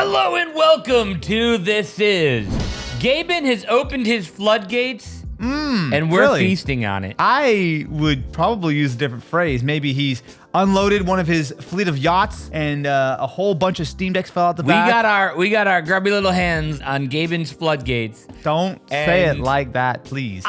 Hello and welcome to This Is. Gaben has opened his floodgates, and we're feasting on it. I would probably use a different phrase. Maybe he's unloaded one of his fleet of yachts, and a whole bunch of Steam Decks fell out the back. We got our grubby little hands on Gaben's floodgates. Don't say it like that, please.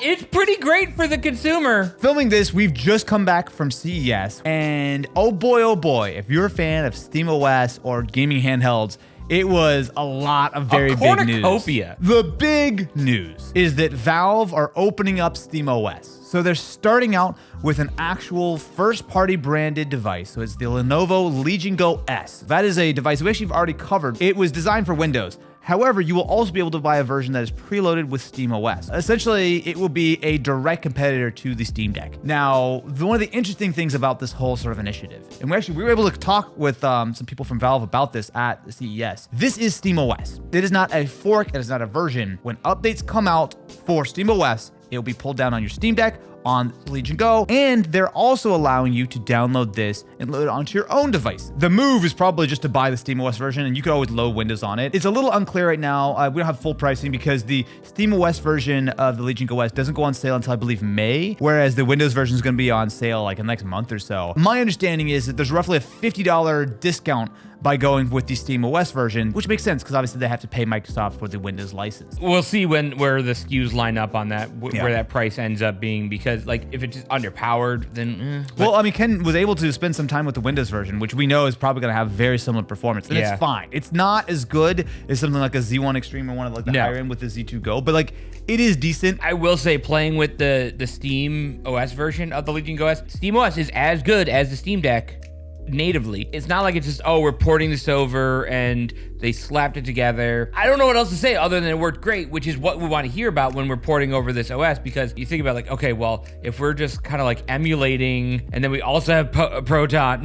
It's pretty great for the consumer. Filming this, we've just come back from CES, and oh boy, if you're a fan of SteamOS or gaming handhelds, it was a lot of very big news. Cornucopia. The big news is that Valve are opening up SteamOS. So they're starting out with an actual first-party branded device. So it's the Lenovo Legion Go S. That is a device we actually have already covered. It was designed for Windows. However, you will also be able to buy a version that is preloaded with SteamOS. Essentially, it will be a direct competitor to the Steam Deck. Now, one of the interesting things about this whole sort of initiative, and we were able to talk with some people from Valve about this at the CES. This is SteamOS. It is not a fork, it is not a version. When updates come out for SteamOS, it will be pulled down on your Steam Deck, on Legion Go, and they're also allowing you to download this and load it onto your own device. The move is probably just to buy the SteamOS version, and you could always load Windows on it. It's a little unclear right now. We don't have full pricing because the SteamOS version of the Legion Go S doesn't go on sale until I believe May, whereas the Windows version is going to be on sale like in the next month or so. My understanding is that there's roughly a $50 discount by going with the SteamOS version, which makes sense because obviously they have to pay Microsoft for the Windows license. We'll see where the SKUs line up on that, where that price ends up being, because like if it's just underpowered, then well, I mean, Ken was able to spend some time with the Windows version, which we know is probably going to have very similar performance, and it's fine. It's not as good as something like a Z1 Extreme or one of like the higher end with the Z2 Go, but like it is decent. I will say, playing with the SteamOS version of the Legion Go S, SteamOS is as good as the Steam Deck natively. It's not like it's just, oh, we're porting this over and they slapped it together. I don't know what else to say other than it worked great, which is what we want to hear about when we're porting over this OS, because you think about like, okay, well, if we're just kind of like emulating and then we also have Proton.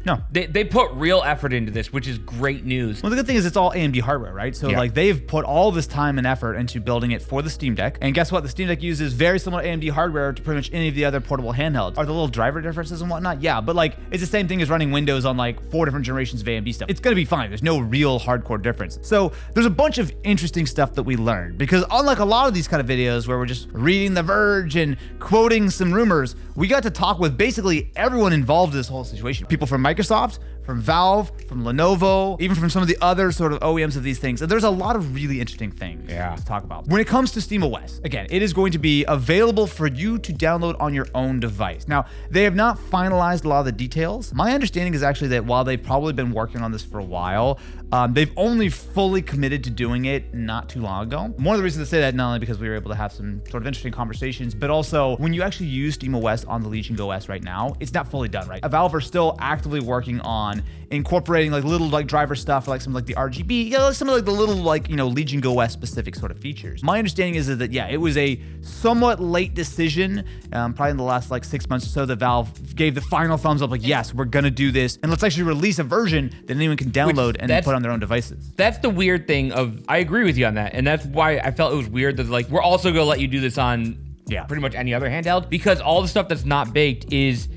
No, they put real effort into this, which is great news. Well, the good thing is it's all AMD hardware, right? So like they've put all this time and effort into building it for the Steam Deck. And guess what? The Steam Deck uses very similar AMD hardware to pretty much any of the other portable handhelds. Are there little driver differences and whatnot? Yeah, but like it's the same thing as running Windows on like 4 different generations of AMD stuff. It's gonna be fine. There's no real hardcore difference. So there's a bunch of interesting stuff that we learned, because unlike a lot of these kind of videos where we're just reading The Verge and quoting some rumors, we got to talk with basically everyone involved in this whole situation. People from Microsoft, from Valve, from Lenovo, even from some of the other sort of OEMs of these things. And there's a lot of really interesting things to talk about. When it comes to SteamOS, again, it is going to be available for you to download on your own device. Now, they have not finalized a lot of the details. My understanding is actually that while they've probably been working on this for a while, they've only fully committed to doing it not too long ago. One of the reasons I say that, not only because we were able to have some sort of interesting conversations, but also when you actually use SteamOS on the Legion Go S right now, it's not fully done, right? Valve are still actively working on incorporating like little like driver stuff, like some like the RGB, some of like the little like, Legion Go S specific sort of features. My understanding is that, it was a somewhat late decision, probably in the last like 6 months or so, that Valve gave the final thumbs up, like, yes, we're gonna do this, and let's actually release a version that anyone can download and put on their own devices. That's the weird thing I agree with you on that, and that's why I felt it was weird that like we're also gonna let you do this on pretty much any other handheld, because all the stuff that's not baked is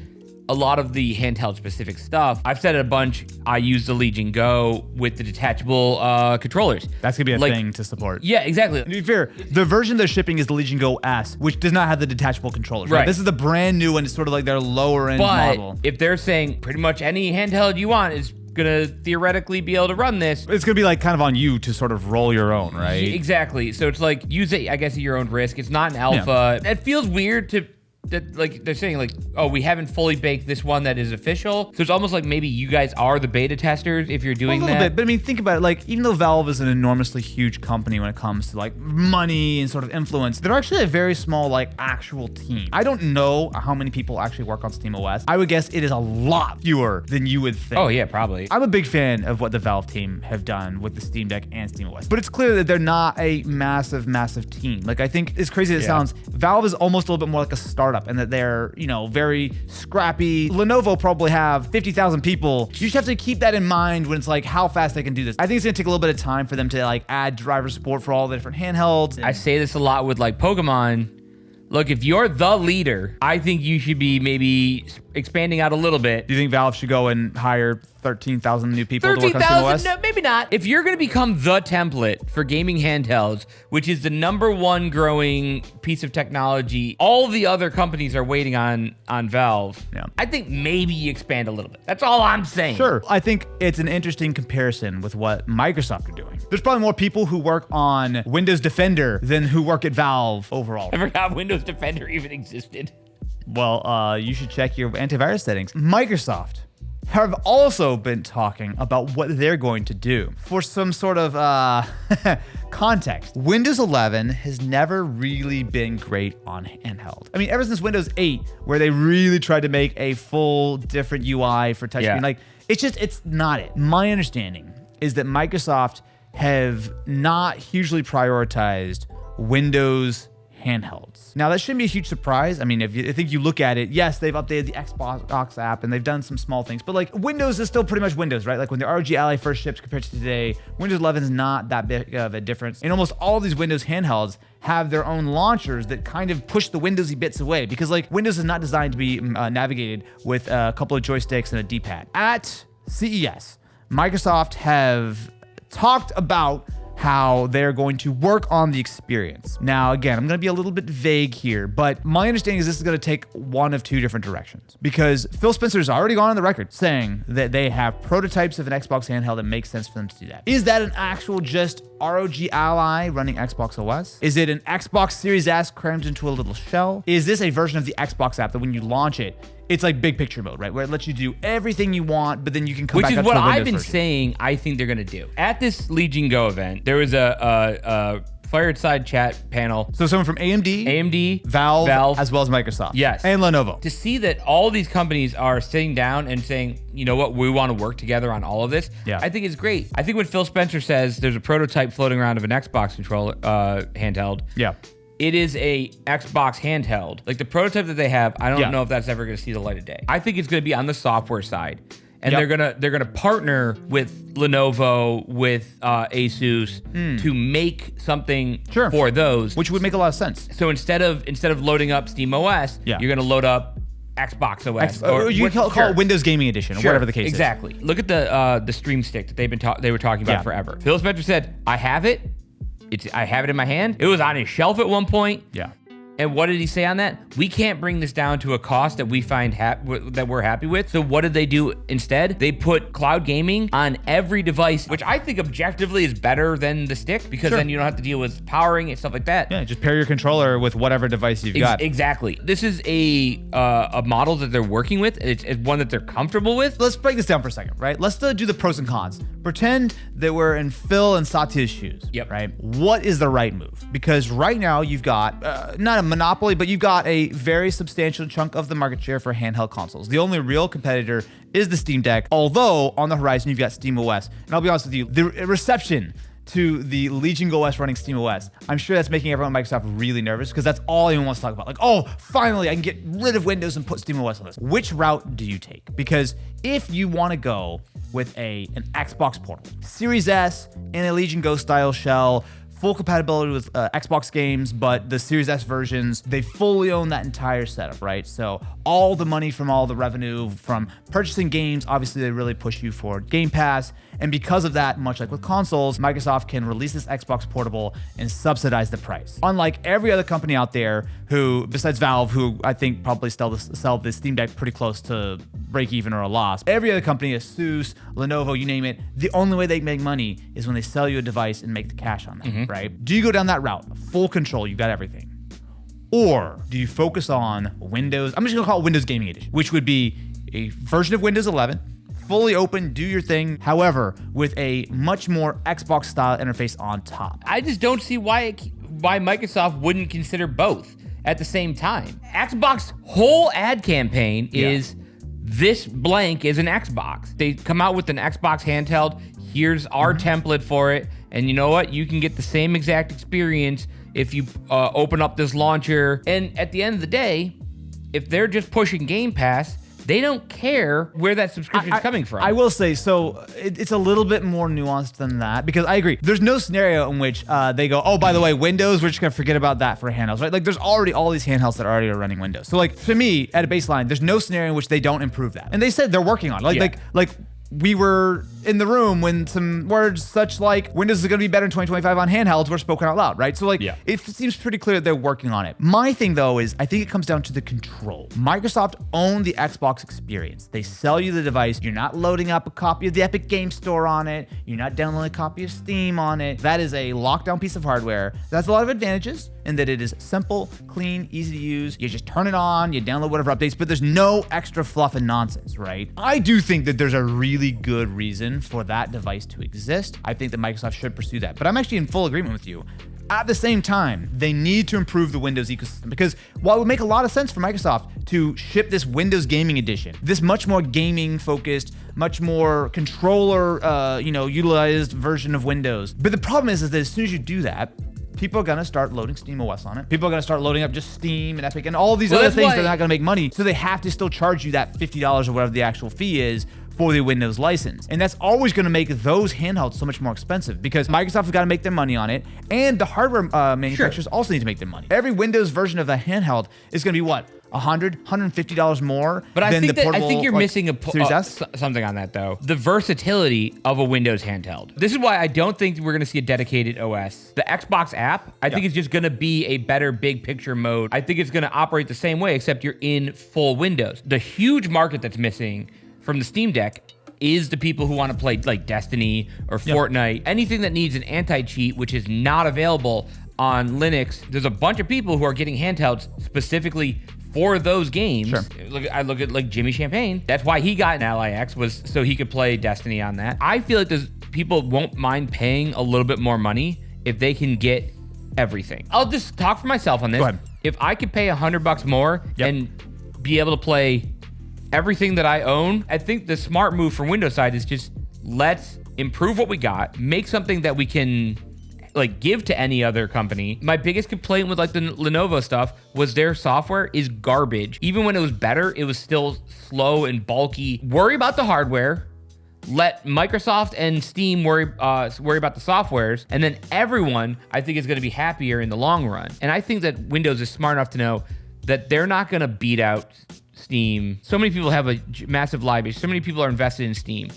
a lot of the handheld specific stuff. I've said it a bunch. I use the Legion Go with the detachable controllers. That's gonna be a thing to support. Yeah, exactly. To be fair, the version they're shipping is the Legion Go S, which does not have the detachable controllers. Right. This is the brand new one. It's sort of like their lower end model. If they're saying pretty much any handheld you want is gonna theoretically be able to run this, it's gonna be like kind of on you to sort of roll your own, right? Exactly. So it's like, use it, I guess, at your own risk. It's not an alpha. It feels weird that like they're saying like, oh, we haven't fully baked this one that is official. So it's almost like maybe you guys are the beta testers if you're doing that. A little bit, but I mean, think about it. Like, even though Valve is an enormously huge company when it comes to like money and sort of influence, they're actually a very small like actual team. I don't know how many people actually work on SteamOS. I would guess it is a lot fewer than you would think. Oh yeah, probably. I'm a big fan of what the Valve team have done with the Steam Deck and SteamOS, but it's clear that they're not a massive team. Like, I think, as crazy as it sounds, Valve is almost a little bit more like a startup, and that they're, very scrappy. Lenovo probably have 50,000 people. You just have to keep that in mind when it's like how fast they can do this. I think it's gonna take a little bit of time for them to like add driver support for all the different handhelds. I say this a lot with like Pokemon. Look, if you're the leader, I think you should be maybe expanding out a little bit. Do you think Valve should go and hire 13,000 new people to work on SteamOS? No, maybe not. If you're going to become the template for gaming handhelds, which is the #1 growing piece of technology, all the other companies are waiting on Valve. Yeah. I think maybe you expand a little bit. That's all I'm saying. Sure. I think it's an interesting comparison with what Microsoft are doing. There's probably more people who work on Windows Defender than who work at Valve overall. I forgot Windows Defender even existed. Well, you should check your antivirus settings. Microsoft have also been talking about what they're going to do. For some sort of context, Windows 11 has never really been great on handheld. I mean, ever since Windows 8, where they really tried to make a full different UI for touchscreen, like it's not it. My understanding is that Microsoft have not hugely prioritized Windows handhelds. Now, that shouldn't be a huge surprise. I mean, I think you look at it, yes, they've updated the Xbox app and they've done some small things, but like Windows is still pretty much Windows, right? Like when the ROG Ally first ships compared to today, Windows 11 is not that big of a difference. And almost all of these Windows handhelds have their own launchers that kind of push the Windowsy bits away, because like Windows is not designed to be navigated with a couple of joysticks and a D-pad. At CES, Microsoft have talked about how they're going to work on the experience. Now, again, I'm going to be a little bit vague here, but my understanding is this is going to take one of two different directions, because Phil Spencer's already gone on the record saying that they have prototypes of an Xbox handheld that makes sense for them to do that. Is that an actual just ROG Ally running XboxOS? Is it an Xbox Series S crammed into a little shell? Is this a version of the Xbox app that when you launch it, it's like big picture mode, right? Where it lets you do everything you want, but then you can come back up to the Windows Which is what I've been version. saying I think they're going to do. At this Legion Go event, there was a fireside chat panel. So someone from AMD, Valve, as well as Microsoft. Yes. And Lenovo. To see that all these companies are sitting down and saying, you know what, we want to work together on all of this, I think it's great. I think when Phil Spencer says there's a prototype floating around of an Xbox controller handheld, it is a Xbox handheld. Like the prototype that they have, I don't know if that's ever going to see the light of day. I think it's going to be on the software side, and they're gonna partner with Lenovo, with Asus to make something for those, which would make a lot of sense. So instead of loading up SteamOS, you're going to load up XboxOS, or you can call it Windows Gaming Edition, or whatever the case is. Exactly. Look at the Stream Stick that they were talking about forever. Phil Spencer said, "I have it. I have it in my hand. It was on his shelf at one point." And what did he say on that? We can't bring this down to a cost that we find that we're happy with. So what did they do instead? They put cloud gaming on every device, which I think objectively is better than the stick, because then you don't have to deal with powering and stuff like that. Yeah, just pair your controller with whatever device you've got. Exactly. This is a model that they're working with. It's one that they're comfortable with. Let's break this down for a second, right? Let's do the pros and cons. Pretend that we're in Phil and Satya's shoes, right? What is the right move? Because right now you've got, not a monopoly, but you've got a very substantial chunk of the market share for handheld consoles. The only real competitor is the Steam Deck, although on the horizon you've got SteamOS. And I'll be honest with you, the reception to the Legion Go OS running SteamOS, I'm sure that's making everyone at Microsoft really nervous, because that's all anyone wants to talk about. Like, oh, finally I can get rid of Windows and put SteamOS on this. Which route do you take? Because if you want to go with an Xbox portal, Series S and a Legion Go style shell, full compatibility with Xbox games, but the Series S versions, they fully own that entire setup, right? So all the money from all the revenue from purchasing games, obviously they really push you for Game Pass. And because of that, much like with consoles, Microsoft can release this Xbox portable and subsidize the price. Unlike every other company out there who, besides Valve, who I think probably sell the Steam Deck pretty close to break even or a loss, every other company, Asus, Lenovo, you name it, the only way they make money is when they sell you a device and make the cash on that, right? Do you go down that route? Full control, you got everything. Or do you focus on Windows? I'm just gonna call it Windows Gaming Edition, which would be a version of Windows 11, fully open, do your thing, however, with a much more Xbox style interface on top. I just don't see why Microsoft wouldn't consider both at the same time. Xbox whole ad campaign is this blank is an Xbox. They come out with an Xbox handheld. Here's our template for it. And you know what? You can get the same exact experience if you open up this launcher. And at the end of the day, if they're just pushing Game Pass, they don't care where that subscription is coming from. I will say, so it's a little bit more nuanced than that, because I agree. There's no scenario in which they go, oh, by the way, Windows, we're just gonna forget about that for handhelds, right? Like there's already all these handhelds that already are running Windows. So like to me, at a baseline, there's no scenario in which they don't improve that. And they said they're working on it. Like we were in the room when some words such like Windows is going to be better in 2025 on handhelds were spoken out loud, right? So like, it seems pretty clear that they're working on it. My thing though is I think it comes down to the control. Microsoft owned the Xbox experience. They sell you the device. You're not loading up a copy of the Epic Game Store on it. You're not downloading a copy of Steam on it. That is a lockdown piece of hardware. That has a lot of advantages in that it is simple, clean, easy to use. You just turn it on, you download whatever updates, but there's no extra fluff and nonsense, right? I do think that there's a really good reason for that device to exist. I think that Microsoft should pursue that, but I'm actually in full agreement with you. At the same time, they need to improve the Windows ecosystem, because while it would make a lot of sense for Microsoft to ship this Windows Gaming Edition, this much more gaming focused, much more controller, utilized version of Windows. But the problem is that as soon as you do that, people are gonna start loading SteamOS on it. People are gonna start loading up just Steam and Epic and all these other things that are not gonna make money. So they have to still charge you that $50 or whatever the actual fee is for the Windows license. And that's always gonna make those handhelds so much more expensive, because Microsoft has gotta make their money on it, and the hardware manufacturers also need to make their money. Every Windows version of a handheld is gonna be what? $100, $150 more. But I think you're missing Series S? something on that though. The versatility of a Windows handheld. This is why I don't think we're gonna see a dedicated OS. The Xbox app, I think it's just gonna be a better big picture mode. I think it's gonna operate the same way, except you're in full Windows. The huge market that's missing from the Steam Deck is the people who want to play like Destiny or Fortnite, anything that needs an anti-cheat, which is not available on Linux. There's a bunch of people who are getting handhelds specifically for those games. Sure. I look at like Jimmy Champagne. That's why he got an LIX, was so he could play Destiny on that. I feel like people won't mind paying a little bit more money if they can get everything. I'll just talk for myself on this. Go ahead. If I could pay $100 more and be able to play everything that I own, I think the smart move from Windows side is just let's improve what we got, make something that we can like give to any other company. My biggest complaint with like the Lenovo stuff was their software is garbage. Even when it was better, it was still slow and bulky. Worry about the hardware. Let Microsoft and Steam worry about the softwares, and then everyone, I think, is going to be happier in the long run. And I think that Windows is smart enough to know that they're not going to beat out Steam. So many people have a massive library. So many people are invested in Steam.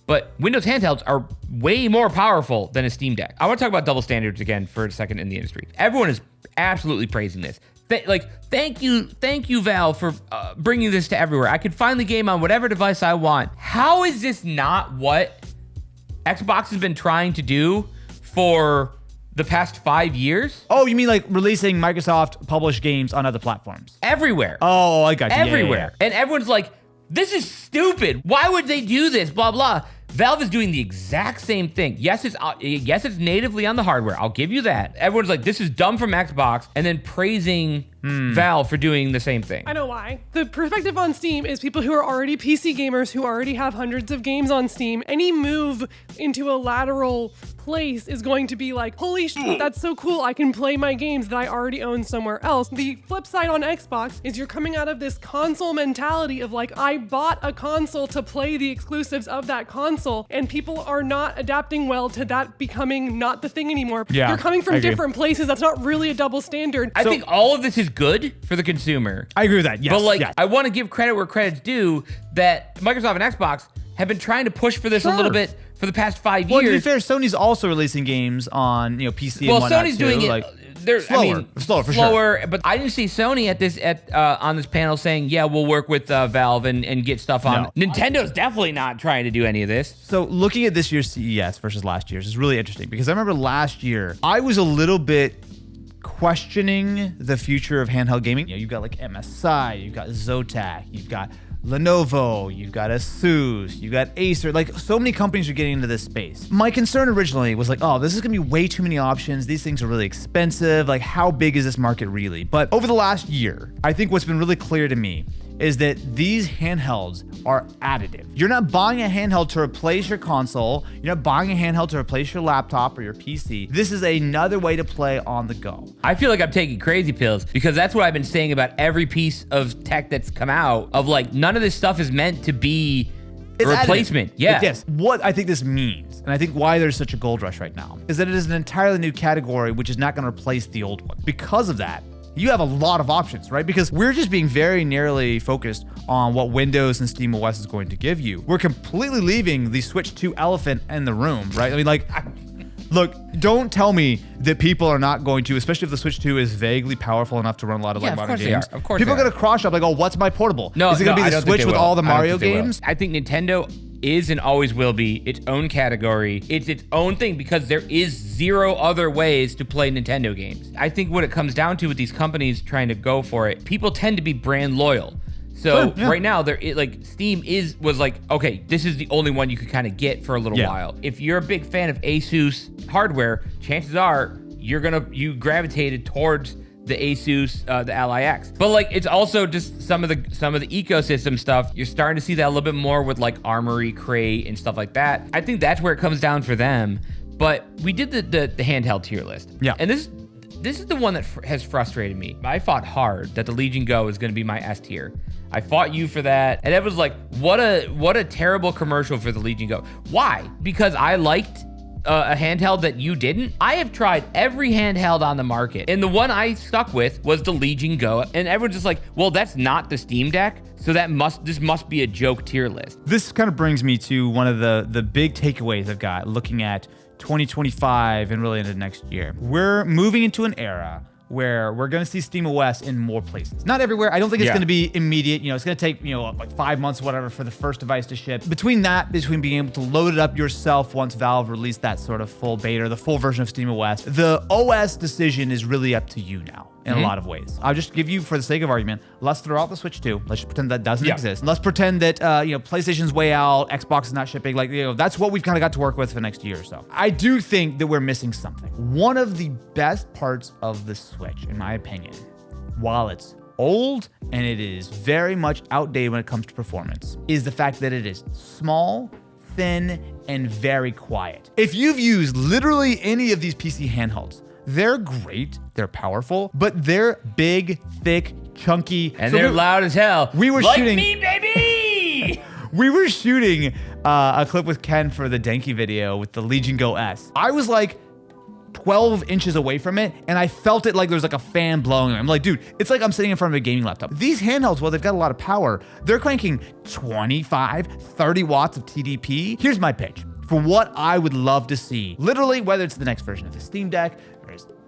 But Windows handhelds are way more powerful than a Steam Deck. I want to talk about double standards again for a second in the industry. Everyone is absolutely praising this. Thank you, Valve, for bringing this to everywhere. I could finally game on whatever device I want. How is this not what Xbox has been trying to do for the past 5 years? Oh, you mean like releasing Microsoft published games on other platforms? Everywhere. Oh, I got you. Everywhere. Yeah. And everyone's like, this is stupid. Why would they do this? Blah, blah. Valve is doing the exact same thing. Yes, it's natively on the hardware. I'll give you that. Everyone's like, this is dumb from Xbox, and then praising Valve for doing the same thing. I know why. The perspective on Steam is people who are already PC gamers who already have hundreds of games on Steam. Any move into a lateral place is going to be like, holy shit, that's so cool. I can play my games that I already own somewhere else. The flip side on Xbox is you're coming out of this console mentality of like, I bought a console to play the exclusives of that console, and people are not adapting well to that becoming not the thing anymore. Yeah, you're coming from different places. That's not really a double standard. I think all of this is good for the consumer. I agree with that, yes. But I want to give credit where credit's due, that Microsoft and Xbox have been trying to push for this a little bit for the past 5 years. Well, to be fair, Sony's also releasing games on PC and whatnot. Sony's doing it. They're slower for sure. But I didn't see Sony on this panel saying, yeah, we'll work with Valve and get stuff on. No. Nintendo's definitely not trying to do any of this. So looking at this year's CES versus last year's is really interesting, because I remember last year I was a little bit questioning the future of handheld gaming. You've got like MSI, you've got Zotac, you've got Lenovo, you've got ASUS, you've got Acer, like so many companies are getting into this space. My concern originally was like, oh, this is gonna be way too many options. These things are really expensive. Like, how big is this market really? But over the last year, I think what's been really clear to me is that these handhelds are additive. You're not buying a handheld to replace your console. You're not buying a handheld to replace your laptop or your PC. This is another way to play on the go. I feel like I'm taking crazy pills because that's what I've been saying about every piece of tech that's come out of like, none of this stuff is meant to be a replacement. Yeah. Yes. What I think this means, and I think why there's such a gold rush right now, is that it is an entirely new category which is not going to replace the old one. Because of that, you have a lot of options, right? Because we're just being very narrowly focused on what Windows and SteamOS is going to give you. We're completely leaving the Switch 2 elephant in the room, right? I mean, like, look, don't tell me that people are not going to, especially if the Switch 2 is vaguely powerful enough to run a lot of like modern games. Of course people are going to cross up like, oh, what's my portable? No, is it going to be the Switch with all the Mario games? I think Nintendo is and always will be its own category. It's its own thing because there is zero other ways to play Nintendo games. I think what it comes down to with these companies trying to go for it, people tend to be brand loyal. So right now, Steam was like, okay, this is the only one you could kind of get for a little while. If you're a big fan of Asus hardware, chances are you gravitated towards the Asus, the Ally X. But like, it's also just some of the ecosystem stuff. You're starting to see that a little bit more with like Armory, Crate, and stuff like that. I think that's where it comes down for them. But we did the handheld tier list. Yeah. And this is the one that has frustrated me. I fought hard that the Legion Go is going to be my S tier. I fought you for that. And it was like, what a terrible commercial for the Legion Go. Why? Because I liked a handheld that you didn't? I have tried every handheld on the market, and the one I stuck with was the Legion Go, and everyone's just like, well, that's not the Steam Deck, so this must be a joke tier list. This kind of brings me to one of the big takeaways I've got looking at 2025 and really into next year. We're moving into an era where we're going to see SteamOS in more places. Not everywhere. I don't think it's going to be immediate. You know, it's going to take, like 5 months or whatever for the first device to ship. Between being able to load it up yourself once Valve released that sort of full beta, or the full version of SteamOS, the OS decision is really up to you now in a lot of ways. I'll just give you, for the sake of argument, let's throw out the Switch 2. Let's just pretend that doesn't exist. Let's pretend that, PlayStation's way out, Xbox is not shipping. Like, that's what we've kind of got to work with for the next year or so. I do think that we're missing something. One of the best parts of the Switch, in my opinion, while it's old and it is very much outdated when it comes to performance, is the fact that it is small, thin, and very quiet. If you've used literally any of these PC handhelds, they're great, they're powerful, but they're big, thick, chunky. And they're loud as hell. We were shooting... me, baby! We were shooting a clip with Ken for the Denki video with the Legion Go S. I was like 12 inches away from it, and I felt it like there was like a fan blowing. I'm like, dude, it's like I'm sitting in front of a gaming laptop. These handhelds, well, they've got a lot of power. They're cranking 25, 30 watts of TDP. Here's my pitch for what I would love to see. Literally, whether it's the next version of the Steam Deck,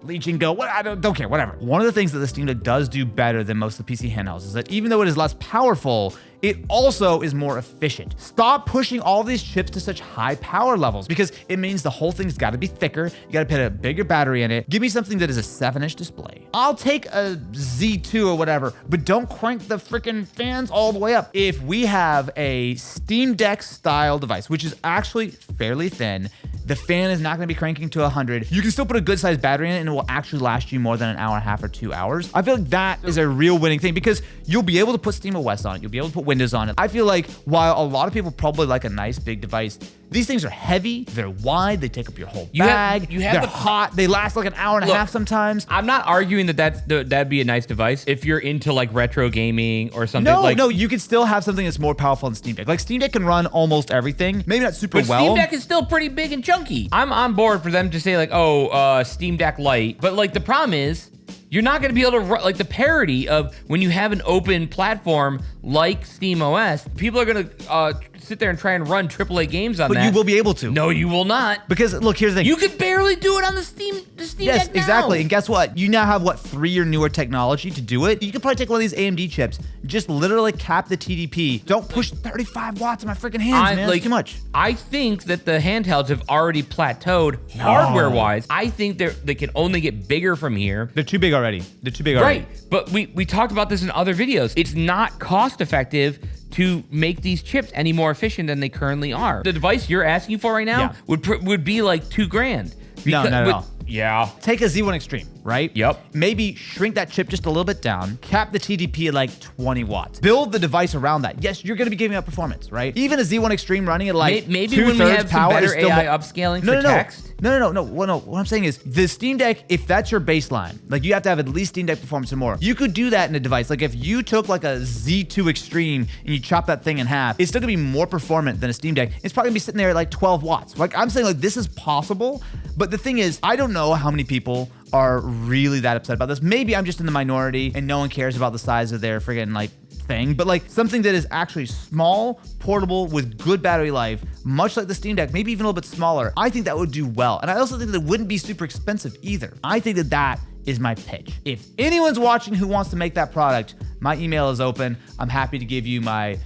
Legion Go, I don't care, whatever. One of the things that the Steam Deck does do better than most of the PC handhelds is that even though it is less powerful, it also is more efficient. Stop pushing all these chips to such high power levels because it means the whole thing's got to be thicker. You got to put a bigger battery in it. Give me something that is a 7-inch display. I'll take a Z2 or whatever, but don't crank the freaking fans all the way up. If we have a Steam Deck style device, which is actually fairly thin, the fan is not going to be cranking to 100. You can still put a good sized battery in it and it will actually last you more than an hour and a half or 2 hours. I feel like that is a real winning thing because you'll be able to put SteamOS on it. You'll be able to put Windows on it. I feel like while a lot of people probably like a nice big device, these things are heavy, they're wide, they take up your whole bag, they're hot, they last like an hour and a half sometimes. I'm not arguing that that'd be a nice device if you're into like retro gaming or something. No, you could still have something that's more powerful than Steam Deck. Like Steam Deck can run almost everything, maybe not super well. Steam Deck is still pretty big and chunky. I'm on board for them to say like, Steam Deck Lite, but like the problem is, you're not going to be able to run, like the parity of when you have an open platform like SteamOS, people are going to sit there and try and run AAA games on that. But you will be able to. No, you will not. Because look, here's the thing. You could barely do it on the Steam Deck now. Yes, exactly. And guess what? You now have 3 or newer technology to do it. You could probably take one of these AMD chips, just literally cap the TDP. Don't push 35 watts in my freaking hands, man. It's too much. I think that the handhelds have already plateaued hardware-wise. I think they can only get bigger from here. They're too big already. Right, but we talked about this in other videos. It's not cost effective to make these chips any more efficient than they currently are. The device you're asking for right now would be like $2,000. No, not at all. Yeah. Take a Z1 Extreme, right? Yep. Maybe shrink that chip just a little bit down, cap the TDP at like 20 watts. Build the device around that. Yes, you're going to be giving up performance, right? Even a Z1 Extreme running at like maybe when we have some better AI upscaling for text. No. What I'm saying is the Steam Deck, if that's your baseline, like you have to have at least Steam Deck performance and more. You could do that in a device. Like if you took like a Z2 Extreme and you chop that thing in half, it's still gonna be more performant than a Steam Deck. It's probably gonna be sitting there at like 12 watts. Like I'm saying, like this is possible, but the thing is, I don't know how many people are really that upset about this. Maybe I'm just in the minority and no one cares about the size of their friggin' like thing, but like something that is actually small, portable, with good battery life, much like the Steam Deck, maybe even a little bit smaller. I think that would do well. And I also think that it wouldn't be super expensive either. I think that that is my pitch. If anyone's watching who wants to make that product, my email is open. I'm happy to give you my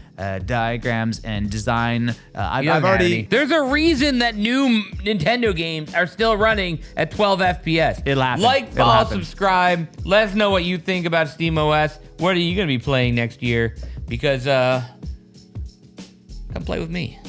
diagrams and design. I've already. There's a reason that new Nintendo games are still running at 12 FPS. It'll happen. Like, follow, subscribe. Let us know what you think about SteamOS. What are you going to be playing next year? Because come play with me.